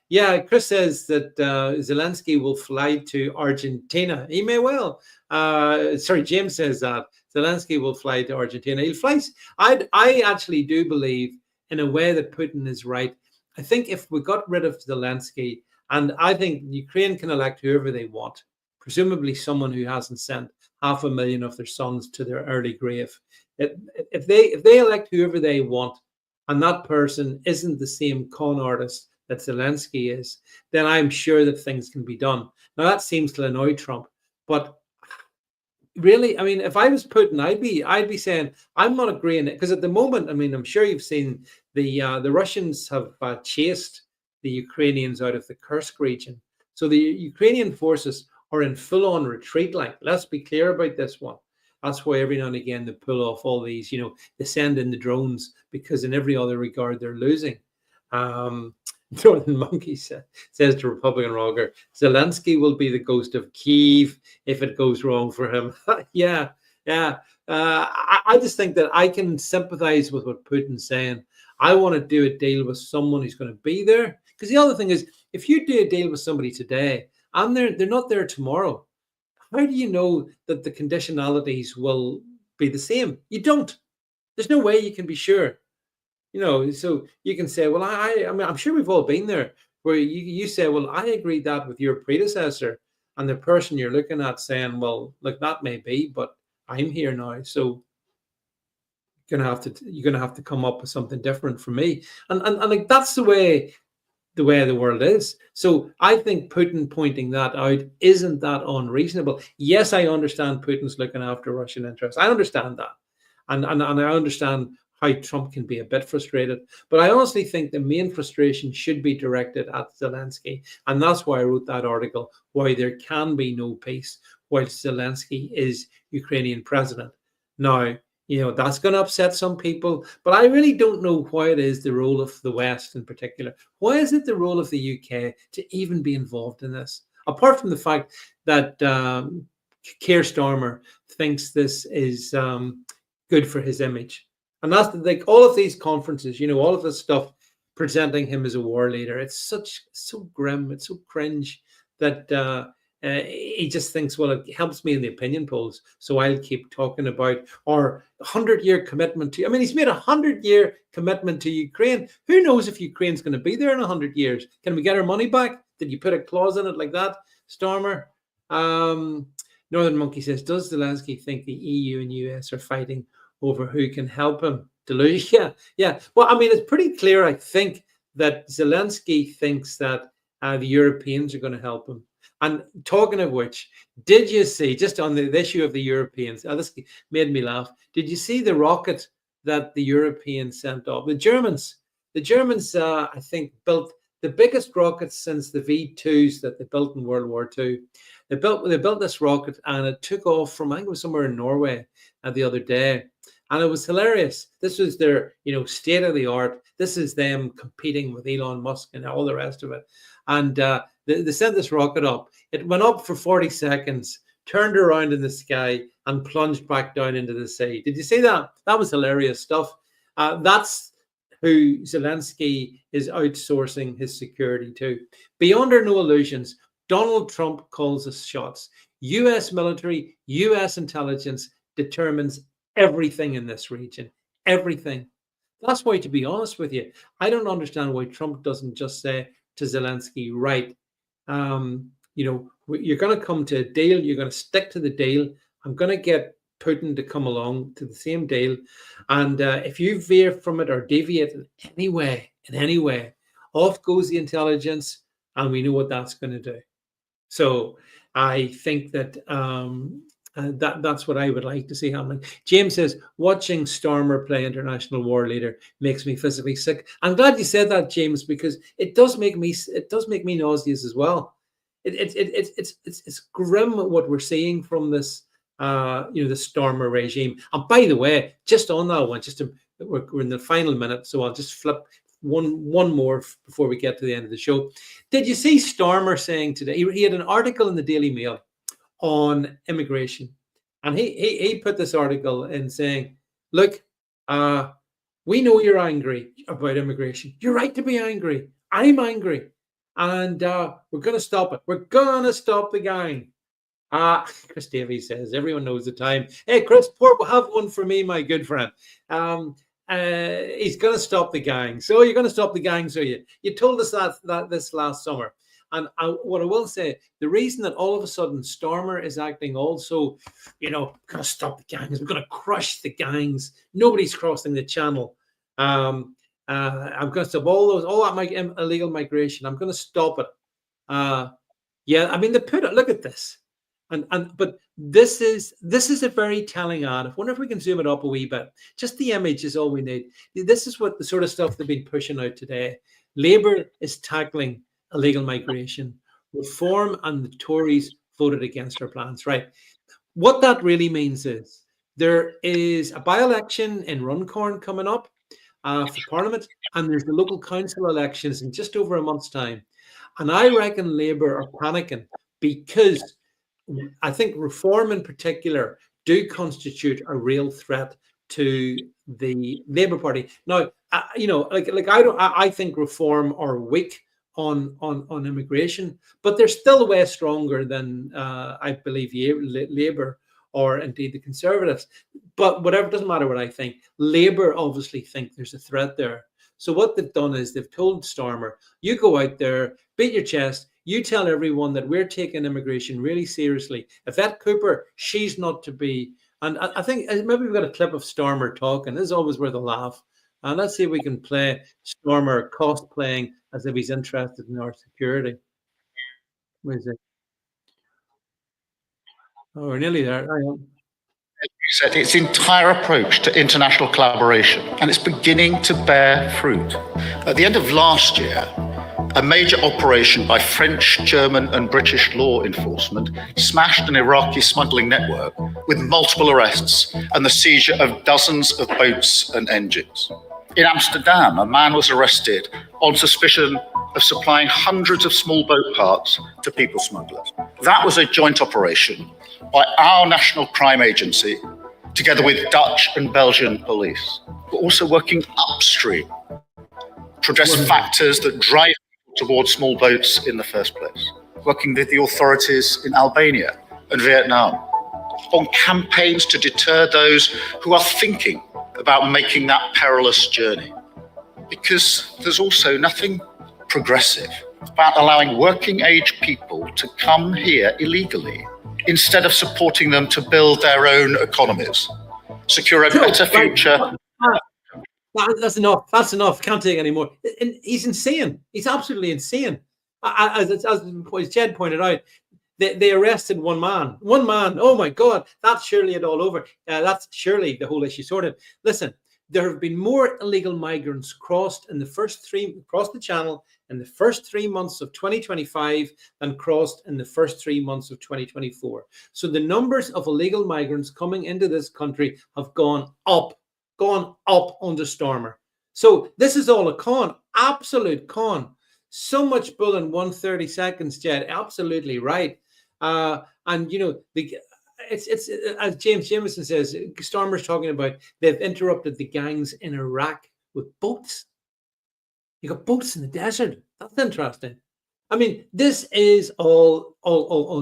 Yeah, Chris says that Zelensky will fly to Argentina. He may well. James says that Zelensky will fly to Argentina. He'll fly. I actually do believe, in a way, that Putin is right. I think if we got rid of Zelensky, and I think Ukraine can elect whoever they want, presumably someone who hasn't sent 500,000 of their sons to their early grave. If they elect whoever they want, and that person isn't the same con artist that Zelensky is, then I'm sure that things can be done. Now that seems to annoy Trump, but really, I mean, if I was Putin, I'd be saying I'm not agreeing, because at the moment, I mean, I'm sure you've seen the Russians have chased the Ukrainians out of the Kursk region, so the Ukrainian forces are in full-on retreat. Like, let's be clear about this one. That's why every now and again they pull off all these, they send in the drones, because in every other regard they're losing. Northern Monkey says to Republican rocker, Zelensky will be the ghost of Kiev if it goes wrong for him. Yeah. I just think that I can sympathize with what Putin's saying. I want to do a deal with someone who's going to be there. Because the other thing is, if you do a deal with somebody today and they're not there tomorrow, how do you know that the conditionalities will be the same? You don't. There's no way you can be sure. So you can say, well, I mean, I'm sure we've all been there, where you say, well, I agreed that with your predecessor, and the person you're looking at saying, well, look, that may be, but I'm here now, so you're gonna have to come up with something different for me, and like that's the way the world is. So I think Putin pointing that out isn't that unreasonable. Yes, I understand Putin's looking after Russian interests. I understand that, and I understand how Trump can be a bit frustrated. But I honestly think the main frustration should be directed at Zelensky. And that's why I wrote that article, why there can be no peace while Zelensky is Ukrainian president. Now, that's going to upset some people, but I really don't know why it is the role of the West in particular. Why is it the role of the UK to even be involved in this? Apart from the fact that Keir Starmer thinks this is good for his image. And that's like all of these conferences, all of this stuff presenting him as a war leader. It's so grim, it's so cringe that he just thinks, well, it helps me in the opinion polls, so I'll keep talking about our 100-year commitment to. I mean, he's made a 100-year commitment to Ukraine. Who knows if Ukraine's going to be there in 100 years? Can we get our money back? Did you put a clause in it like that, Starmer? Northern Monkey says, does Zelensky think the EU and US are fighting over who can help him to lose? Yeah. Well, I mean, it's pretty clear, I think, that Zelensky thinks that the Europeans are going to help him. And talking of which, did you see, just on the issue of the Europeans, this made me laugh. Did you see the rocket that the Europeans sent off? The Germans, I think, built the biggest rockets since the V2s that they built in World War II. They built this rocket, and it took off from, I think it was somewhere in Norway the other day. And it was hilarious. This was their, state of the art. This is them competing with Elon Musk and all the rest of it. And they sent this rocket up. It went up for 40 seconds, turned around in the sky, and plunged back down into the sea. Did you see that? That was hilarious stuff. That's who Zelensky is outsourcing his security to. Be under no illusions, Donald Trump calls the shots. U.S. military, U.S. intelligence determines everything in this region. Everything. That's why, to be honest with you, I don't understand why Trump doesn't just say to Zelensky, right, you're going to come to a deal. You're going to stick to the deal. I'm going to get Putin to come along to the same deal. And if you veer from it or deviate in any way, off goes the intelligence, and we know what that's going to do. So I think that that's what I would like to see happening. James says, watching Starmer play international war leader makes me physically sick. I'm glad you said that, James, because it does make me nauseous as well. It's grim what we're seeing from this the Starmer regime. And by the way, just on that one, we're in the final minute, so I'll just flip one more before we get to the end of the show. Did you see Starmer saying today? He had an article in the Daily Mail on immigration, and he put this article in saying, look, we know you're angry about immigration. You're right to be angry. I'm angry, and we're going to stop it. We're going to stop the gang. Chris Davies says, everyone knows the time. Hey, Chris, have one for me, my good friend. He's going to stop the gang. So you're going to stop the gang, so you told us that this last summer. And what I will say, the reason that all of a sudden Starmer is acting also, going to stop the gangs, we're going to crush the gangs, nobody's crossing the channel. I'm going to stop all that illegal migration. I'm going to stop it. They put it. Look at this. But this is a very telling ad. I wonder if we can zoom it up a wee bit. Just the image is all we need. This is what the sort of stuff they've been pushing out today. Labour is tackling illegal migration. Reform and the Tories voted against our plans. Right. What that really means is there is a by-election in Runcorn coming up for Parliament, and there's the local council elections in just over a month's time. And I reckon Labour are panicking because I think reform in particular do constitute a real threat to the Labour Party. Now, I think reform are weak on immigration, but they're still way stronger than I believe Labour or indeed the Conservatives. But whatever, doesn't matter what I think. Labour obviously think there's a threat there. So what they've done is they've told Starmer, you go out there, beat your chest, you tell everyone that we're taking immigration really seriously. Yvette Cooper, she's not to be. And I think maybe we've got a clip of Starmer talking. This is always worth a laugh. And let's see if we can play Starmer cosplaying as if he's interested in our security. Where is it? Oh, we're nearly there. I am. Said its entire approach to international collaboration, and it's beginning to bear fruit. At the end of last year, a major operation by French, German, and British law enforcement smashed an Iraqi smuggling network with multiple arrests and the seizure of dozens of boats and engines. In Amsterdam, a man was arrested on suspicion of supplying hundreds of small boat parts to people smugglers. That was a joint operation by our National Crime Agency, together with Dutch and Belgian police. We're also working upstream to address factors that drive people towards small boats in the first place. Working with the authorities in Albania and Vietnam on campaigns to deter those who are thinking about making that perilous journey. Because there's also nothing progressive about allowing working age people to come here illegally instead of supporting them to build their own economies, secure a better future. That's enough. That's enough. Can't take any more. And he's insane. He's absolutely insane. As Jed pointed out, they arrested one man. One man. Oh my God. That's surely it all over. That's surely the whole issue sorted. Listen, there have been more illegal migrants crossed across the channel in the first 3 months of 2025 than crossed in the first 3 months of 2024. So the numbers of illegal migrants coming into this country have gone up under Starmer. So this is all a con, absolute con. So much bull in 130 seconds, Jed. Absolutely right. And you know, it's as James Jameson says, Starmer's talking about they've interrupted the gangs in Iraq with boats. You got boats in the desert. That's interesting. I mean, this is all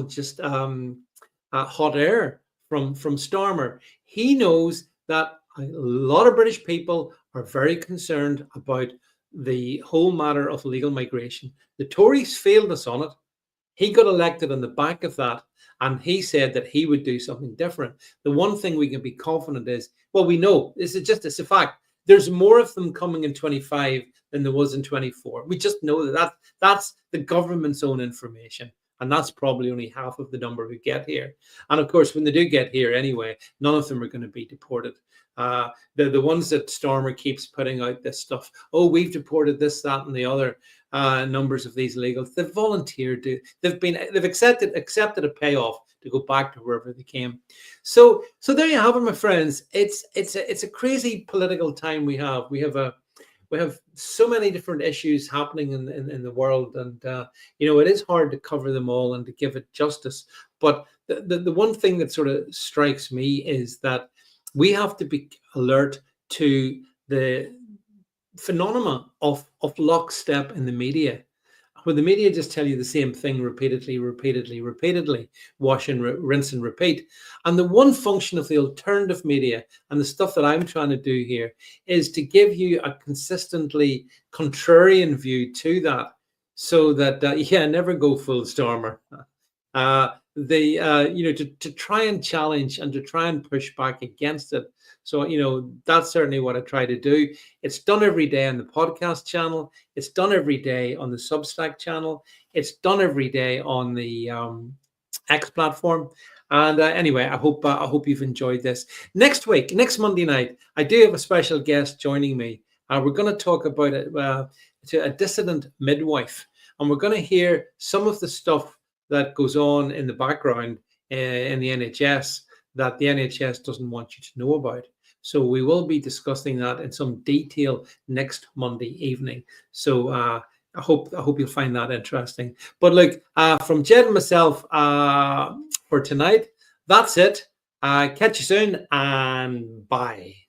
just hot air from Starmer. He knows that a lot of British people are very concerned about the whole matter of illegal migration. The Tories failed us on it. He got elected on the back of that, and he said that he would do something different. The one thing we can be confident is, well, we know, it's a fact. There's more of them coming in 25 than there was in 24. We just know that's the government's own information. And that's probably only half of the number who get here. And of course, when they do get here anyway, none of them are going to be deported. The ones that Starmer keeps putting out this stuff, oh, we've deported this, that, and the other numbers of these illegals. They've volunteered to. They've accepted a payoff to go back to wherever they came. So there you have it, my friends. It's a crazy political time we have. We have so many different issues happening in the world, and it is hard to cover them all and to give it justice. But the one thing that sort of strikes me is that we have to be alert to the phenomena of lockstep in the media, where the media just tell you the same thing repeatedly, wash and rinse and repeat. And the one function of the alternative media and the stuff that I'm trying to do here is to give you a consistently contrarian view to that, so that never go full Starmer. To try and challenge and to try and push back against it. So, that's certainly what I try to do. It's done every day on the podcast channel. It's done every day on the Substack channel. It's done every day on the X platform. And anyway, I hope you've enjoyed this. Next Monday night, I do have a special guest joining me. We're going to talk about a dissident midwife, and we're going to hear some of the stuff that goes on in the background in the NHS that the NHS doesn't want you to know about. So we will be discussing that in some detail next Monday evening. So I hope you'll find that interesting. But look, from Jed and myself for tonight, that's it. Catch you soon, and bye.